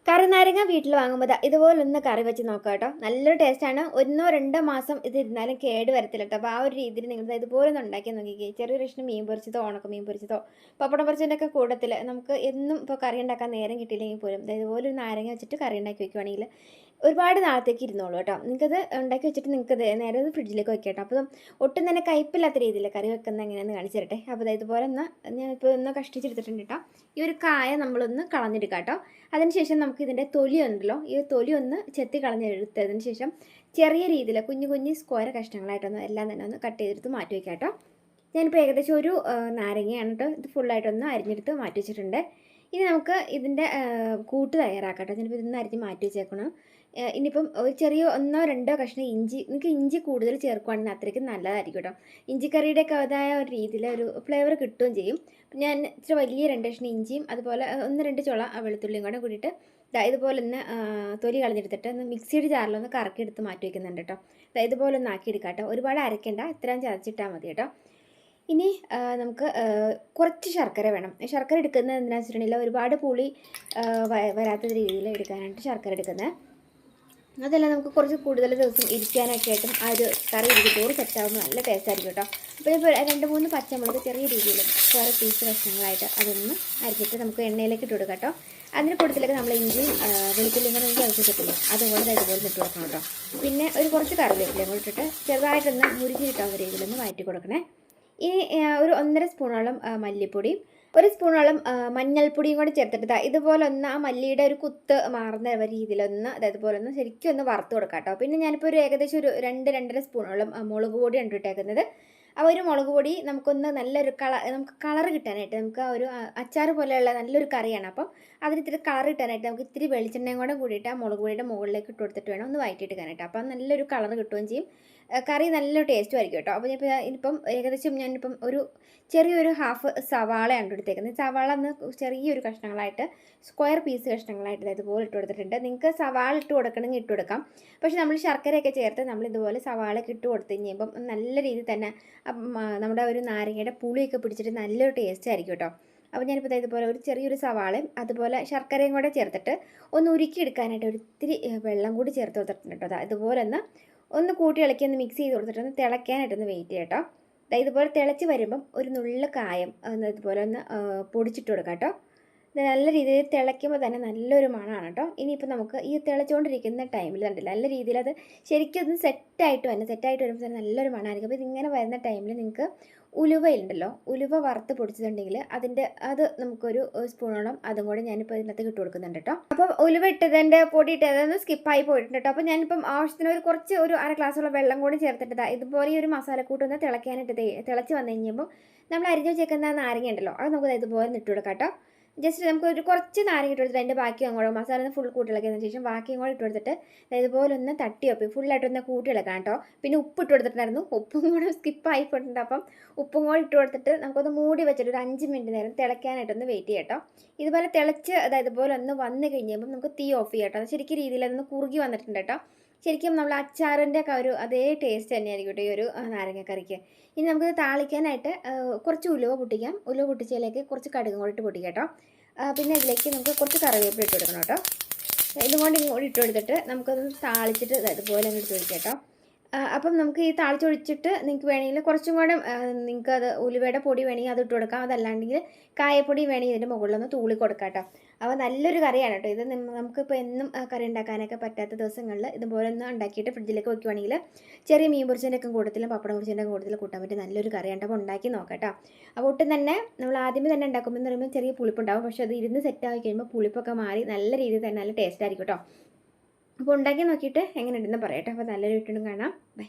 കറിനാരങ്ങ വീട്ടിൽ വാങ്ങുമ്പോൾ ഇതുപോലൊന്ന് കറി വെച്ച് നോക്കാം കേട്ടോ. നല്ലൊരു ടേസ്റ്റാണ്. 1-2 മാസം ഇത് ഇരുന്നാലും കേട് വരത്തില്ല കേട്ടോ. അപ്പോൾ ആ ഒരു രീതിയിൽ നിങ്ങൾ ഇതുപോലെ ഒന്ന് ഉണ്ടാക്കി നോക്കിക്കേ. ചെറിയൊരു കഷ്ണം മീൻ പൊരിച്ചതോ ഉണക്ക മീൻ പൊരിച്ചതോ പപ്പടം പൊരിച്ചതിൻ്റെയൊക്കെ കൂട്ടത്തിൽ നമുക്ക് എന്നും ഇപ്പോൾ കറി ഉണ്ടാക്കാൻ നേരം കിട്ടിയില്ലെങ്കിൽ പോലും ഇതുപോലെ ഒരു നാരങ്ങ വെച്ചിട്ട് കറി ഉണ്ടാക്കി വെക്കുവാണെങ്കിൽ ഒരുപാട് നാളത്തേക്ക് ഇരുന്നോളൂ കേട്ടോ. നിങ്ങൾക്കത് ഉണ്ടാക്കി വെച്ചിട്ട് നിങ്ങൾക്കത് നേരെ ഒന്ന് ഫ്രിഡ്ജിലേക്ക് വെക്കാം കേട്ടോ. അപ്പോൾ ഒട്ടും തന്നെ കയ്പില്ലാത്ത രീതിയിൽ കറി വെക്കുന്നത് എങ്ങനെയാണെന്ന് കാണിച്ചു തരട്ടെ. അപ്പോൾ ഇതുപോലെ ഒന്ന് ഞാനിപ്പോൾ ഒന്ന് കഷ്ടിച്ചെടുത്തിട്ടുണ്ട് കേട്ടോ. ഈ ഒരു കായ നമ്മളൊന്ന് കളഞ്ഞെടുക്കാം കേട്ടോ. അതിനുശേഷം നമുക്ക് ഇതിൻ്റെ തൊലി ഉണ്ടല്ലോ, ഈ തൊലി ഒന്ന് ചെത്തി കളഞ്ഞെടുത്തതിന് ശേഷം ചെറിയ രീതിയിൽ കുഞ്ഞു കുഞ്ഞു സ്ക്വയർ കഷ്ണങ്ങളായിട്ടൊന്ന് എല്ലാം തന്നെ ഒന്ന് കട്ട് ചെയ്തെടുത്ത് മാറ്റി വയ്ക്കാം കേട്ടോ. ഞാനിപ്പോൾ ഏകദേശം ഒരു നാരങ്ങയാണ് കേട്ടോ ഇത് ഫുള്ളായിട്ടൊന്ന് അരിഞ്ഞെടുത്ത് മാറ്റി വെച്ചിട്ടുണ്ട്. ഇനി നമുക്ക് ഇതിൻ്റെ കൂട്ട് തയ്യാറാക്കാം കേട്ടോ. ഞാനിപ്പോൾ ഇതൊന്ന് അരിഞ്ഞ് മാറ്റി വെച്ചേക്കണം. ഇനിയിപ്പം ഒരു ചെറിയ 1-2 കഷ്ണം ഇഞ്ചി, നിങ്ങൾക്ക് ഇഞ്ചി കൂടുതൽ ചേർക്കുകയാണെങ്കിൽ അത്രയ്ക്ക് നല്ലതായിരിക്കും കേട്ടോ. ഇഞ്ചിക്കറിയുടെയൊക്കെ അതായ ഒരു രീതിയിൽ ഒരു ഫ്ലേവർ കിട്ടുകയും ചെയ്യും. ഞാൻ ഇച്ചിരി വലിയ 2 കഷ്ണം ഇഞ്ചിയും അതുപോലെ 1-2 ചുള വെളുത്തുള്ളിയും കൂടെ കൂടിയിട്ട് ഇതുപോലെ ഒന്ന് തൊലി കളഞ്ഞെടുത്തിട്ട് ഒന്ന് മിക്സിയുടെ ജാറിലൊന്ന് കറക്കി എടുത്ത് മാറ്റി വയ്ക്കുന്നുണ്ട് കേട്ടോ. ഇതുപോലെ ഒന്ന് ആക്കിയെടുക്കാം കേട്ടോ. ഒരുപാട് അരയ്ക്കേണ്ട, ഇത്രയും ചതച്ചിട്ടാൽ മതി കേട്ടോ. ഇനി നമുക്ക് കുറച്ച് ശർക്കര വേണം. ശർക്കര എടുക്കുന്നത് എന്തിനാണെന്ന് വെച്ചിട്ടുണ്ടെങ്കിൽ ഒരുപാട് പുളി വരാത്ത രീതിയിൽ എടുക്കാനായിട്ട് ശർക്കര എടുക്കുന്നത്. അതെല്ലാം നമുക്ക് കുറച്ച് കൂടുതൽ ദിവസം ഇരിക്കാനൊക്കെ ആയിട്ടും ആ ഒരു കറി ഇരിക്കത്തോട് സെറ്റാകുമ്പോൾ നല്ല ടേസ്റ്റ് ആയിരിക്കും കേട്ടോ. അപ്പോൾ ഇപ്പോൾ 2-3 പച്ചമുളക് ചെറിയ രീതിയിൽ കുറേ പീസ് കഷ്ണങ്ങളായിട്ട് അതൊന്ന് അരിച്ചിട്ട് നമുക്ക് എണ്ണയിലേക്ക് ഇട്ട് കൊടുക്കാം കേട്ടോ. അതിന് കൂട്ടത്തിലേക്ക് നമ്മൾ ഇഞ്ചിയും വെളുത്തുള്ളിയും കൂടെ നമുക്ക് ആവശ്യപ്പെട്ടില്ലേ, അതുപോലെ ഇതുപോലെ ഇട്ട് കൊടുക്കണം കേട്ടോ. പിന്നെ ഒരു കുറച്ച് കറിവേപ്പിലയും കൂടെ ഇട്ടിട്ട് ചെറുതായിട്ടൊന്ന് മുരിഞ്ഞ് കിട്ടാവുന്ന രീതിയിലൊന്ന് വഴറ്റി കൊടുക്കണേ. ഇനി ഒരു 1.5 സ്പൂണോളം മല്ലിപ്പൊടിയും 1 സ്പൂണോളം മഞ്ഞൾപ്പൊടിയും കൂടി ചേർത്തിട്ട് ഇതുപോലെ ഒന്ന് ആ മല്ലിയുടെ ഒരു കുത്ത് മാറുന്ന രീതിയിലൊന്ന് ഇതുപോലെ ഒന്ന് ശരിക്കും ഒന്ന് വറുത്ത് കൊടുക്കാം കേട്ടോ. പിന്നെ ഞാനിപ്പോൾ ഒരു ഏകദേശം ഒരു 2-2.5 സ്പൂണോളം മുളക് പൊടിയാണ് ഇട്ടേക്കുന്നത്. ആ ഒരു മുളക് പൊടി നമുക്കൊന്ന് നല്ലൊരു നമുക്ക് കളർ കിട്ടാനായിട്ട്, നമുക്ക് ആ ഒരു അച്ചാർ പോലെയുള്ള നല്ലൊരു കറിയാണ്. അപ്പം അതിന് ഇത്തിരി കളർ കിട്ടാനായിട്ട് നമുക്ക് ഇത്തിരി വെളിച്ചെണ്ണയും കൂടെ കൂടിയിട്ട് ആ മുളക് പൊടിയുടെ മുകളിലേക്ക് ഇട്ട് കൊടുത്തിട്ട് വേണം ഒന്ന് വഴറ്റിയെടുക്കാനായിട്ട്. അപ്പം നല്ലൊരു കളർ കിട്ടുകയും ചെയ്യും, കറി നല്ലൊരു ടേസ്റ്റും ആയിരിക്കും കേട്ടോ. അപ്പോൾ ഇനിയിപ്പം ഏകദേശം ഞാനിപ്പം ഒരു ചെറിയൊരു ഹാഫ് സവാളയാണ് എടുത്തേക്കുന്നത്. സവാള ഒന്ന് ചെറിയൊരു കഷ്ണങ്ങളായിട്ട് സ്ക്വയർ പീസ് കഷ്ണങ്ങളായിട്ട് ഇതുപോലെ ഇട്ട് കൊടുത്തിട്ടുണ്ട്. നിങ്ങൾക്ക് സവാള ഇട്ട് കൊടുക്കണമെങ്കിൽ ഇട്ട് കൊടുക്കാം. പക്ഷേ നമ്മൾ ശർക്കരയൊക്കെ ചേർത്ത് നമ്മൾ ഇതുപോലെ സവാളയൊക്കെ ഇട്ട് കൊടുത്ത് കഴിയുമ്പം നല്ല രീതിയിൽ തന്നെ നമ്മുടെ ഒരു നാരങ്ങയുടെ പുളിയൊക്കെ പിടിച്ചിട്ട് നല്ലൊരു ടേസ്റ്റ് ആയിരിക്കും കേട്ടോ. അപ്പോൾ ഞാനിപ്പോൾ ഇതുപോലെ ഒരു ചെറിയൊരു സവാളയും അതുപോലെ ശർക്കരയും കൂടെ ചേർത്തിട്ട് ഒന്ന് ഉരുക്കിയെടുക്കാനായിട്ട് ഒരിത്തിരി വെള്ളം കൂടി ചേർത്ത് കൊടുത്തിട്ടുണ്ട് കേട്ടോ. ഇതുപോലെ ഒന്ന് കൂട്ടി ഇളക്കി ഒന്ന് മിക്സ് ചെയ്ത് കൊടുത്തിട്ടൊന്ന് തിളയ്ക്കാനായിട്ടൊന്ന് വെയിറ്റ് ചെയ്യാം കേട്ടോ. ഇതുപോലെ തിളച്ച് വരുമ്പം ഒരു നുള്ള കായം ഇതുപോലെ ഒന്ന് പൊടിച്ചിട്ട് കൊടുക്കാം കേട്ടോ. ഇത് നല്ല രീതിയിൽ തിളയ്ക്കുമ്പോൾ തന്നെ നല്ലൊരു മണമാണ് കേട്ടോ. ഇനിയിപ്പോൾ നമുക്ക് ഈ തിളച്ചുകൊണ്ടിരിക്കുന്ന ടൈമിൽ കണ്ടില്ല നല്ല രീതിയിൽ അത് ശരിക്കും ഒന്ന് സെറ്റായിട്ട് വരുമ്പോൾ തന്നെ നല്ലൊരു മണമായിരിക്കും. അപ്പോൾ ഇതിങ്ങനെ വരുന്ന ടൈമിൽ നിങ്ങൾക്ക് ഉലുവയുണ്ടല്ലോ, ഉലുവ വറുത്ത് പൊടിച്ചിട്ടുണ്ടെങ്കിൽ അത് നമുക്കൊരു സ്പൂണോളം അതും കൂടെ ഞാനിപ്പോൾ ഇതിനകത്ത് ഇട്ട് കൊടുക്കുന്നുണ്ട് കേട്ടോ. അപ്പം ഉലുവ ഇട്ടതിൻ്റെ പൊടി ഇട്ടതൊന്ന് സ്കിപ്പായി പോയിട്ടുണ്ട് കേട്ടോ. അപ്പോൾ ഞാനിപ്പം ആവശ്യത്തിന് ഒരു 1/2 ഗ്ലാസ്സുള്ള വെള്ളം കൂടി ചേർത്തിട്ട് ഇതുപോലെ ഈ ഒരു മസാലക്കൂട്ടൊന്ന് തിളയ്ക്കാനായിട്ട് തിളച്ച് വന്നു കഴിഞ്ഞപ്പോൾ നമ്മൾ അരിഞ്ഞ് വെച്ചേക്കുന്ന നാരങ്ങ ഉണ്ടല്ലോ, അത് നമുക്ക് ഇതുപോലെ ഇട്ട് കൊടുക്കാം കേട്ടോ. ജസ്റ്റ് നമുക്ക് ഒരു കുറച്ച് നാരങ്ങ ഇട്ട് കൊടുത്തിട്ട് അതിൻ്റെ ബാക്കി അങ്ങോട്ട് മസാല ഒന്ന് ഫുൾ കൂട്ടിളക്കിയതിന് ശേഷം ബാക്കി അങ്ങോട്ട് ഇട്ട് കൊടുത്തിട്ട് ഇതുപോലെ ഒന്ന് തട്ടി വെപ്പി ഫുള്ളായിട്ടൊന്ന് കൂട്ടിളക്കാം കേട്ടോ. പിന്നെ ഉപ്പ് ഇട്ട് കൊടുത്തിട്ടുണ്ടായിരുന്നു, ഉപ്പും കൂടെ സ്കിപ്പായി പോയിട്ടുണ്ട്. അപ്പം ഉപ്പും കൂടെ ഇട്ട് കൊടുത്തിട്ട് നമുക്കൊന്ന് മൂടി വെച്ചിട്ട് ഒരു 5 മിനിറ്റ് നേരം തിളയ്ക്കാനായിട്ടൊന്ന് വെയിറ്റ് ചെയ്യാം കേട്ടോ. ഇതുപോലെ തിളച്ച് ഇതുപോലെ ഒന്ന് വന്ന് കഴിഞ്ഞപ്പോൾ നമുക്ക് തീ ഓഫ് ചെയ്യാം കേട്ടോ. ശരിക്കും രീതിയിൽ അതൊന്ന് കുറുകി വന്നിട്ടുണ്ട് കേട്ടോ. ശരിക്കും നമ്മൾ അച്ചാറിൻ്റെ ഒക്കെ ഒരു അതേ ടേസ്റ്റ് തന്നെയായിരിക്കും കേട്ടോ ഈ ഒരു നാരങ്ങക്കറിക്ക്. ഇനി നമുക്ക് താളിക്കാനായിട്ട് കുറച്ച് ഉലുവ പൊട്ടിക്കാം. ഉലുവ പൊട്ടിച്ചതിലേക്ക് കുറച്ച് കടുകും കൂടി ഇട്ട് പൊട്ടിക്കാം കേട്ടോ. പിന്നെ ഇതിലേക്ക് നമുക്ക് കുറച്ച് കറിവേപ്പില ഇട്ട് കൊടുക്കണം കേട്ടോ. ഇതുകൊണ്ട് ഇങ്ങോട്ട് ഇട്ട് കൊടുത്തിട്ട് നമുക്കതൊന്ന് താളിച്ചിട്ട് ഇതുപോലെ അങ്ങ് ഇട്ട് ഒഴിക്കാം കേട്ടോ. അപ്പം നമുക്ക് ഈ താളിച്ചൊഴിച്ചിട്ട് നിങ്ങൾക്ക് വേണമെങ്കിൽ കുറച്ചും കൂടെ നിങ്ങൾക്ക് അത് ഉലുവയുടെ പൊടി വേണമെങ്കിൽ അത് ഇട്ട് കൊടുക്കാം. അതല്ലാണ്ടെങ്കിൽ കായപ്പൊടി വേണമെങ്കിൽ ഇതിൻ്റെ മുകളിലൊന്ന് തൂളി കൊടുക്കാം കേട്ടോ. അപ്പോൾ നല്ലൊരു കറിയാണ് കേട്ടോ ഇത്. നമുക്കിപ്പോൾ എന്നും കറി ഉണ്ടാക്കാനൊക്കെ പറ്റാത്ത ദിവസങ്ങളിൽ ഇതുപോലെ ഒന്ന് ഉണ്ടാക്കിയിട്ട് ഫ്രിഡ്ജിലേക്ക് വെക്കുവാണെങ്കിൽ ചെറിയ മീൻ പൊരിച്ചതിൻ്റെ ഒക്കെ കൂട്ടത്തിലും പപ്പടം പൊരിച്ചതിൻ്റെ കൂട്ടത്തിലും കൂട്ടാൻ പറ്റിയ നല്ലൊരു കറിയാണ്. അപ്പോൾ ഉണ്ടാക്കി നോക്കാം കേട്ടോ. അപ്പോൾ ഒട്ടും തന്നെ നമ്മൾ ആദ്യമേ തന്നെ ഉണ്ടാക്കുമ്പോൾ എന്ന് പറയുമ്പോൾ ചെറിയ പുളിപ്പുണ്ടാകും, പക്ഷേ അത് ഇരുന്ന് സെറ്റാക്കി കഴിയുമ്പോൾ പുളിപ്പൊക്കെ മാറി നല്ല രീതിയിൽ തന്നെ നല്ല ടേസ്റ്റ് ആയിരിക്കും കേട്ടോ. അപ്പോൾ ഉണ്ടാക്കി നോക്കിയിട്ട് എങ്ങനെ ഉണ്ടെന്ന് പറയാം കേട്ടോ. അപ്പോൾ നല്ലൊരു വീട്ടിലും കാണാം. ബൈ.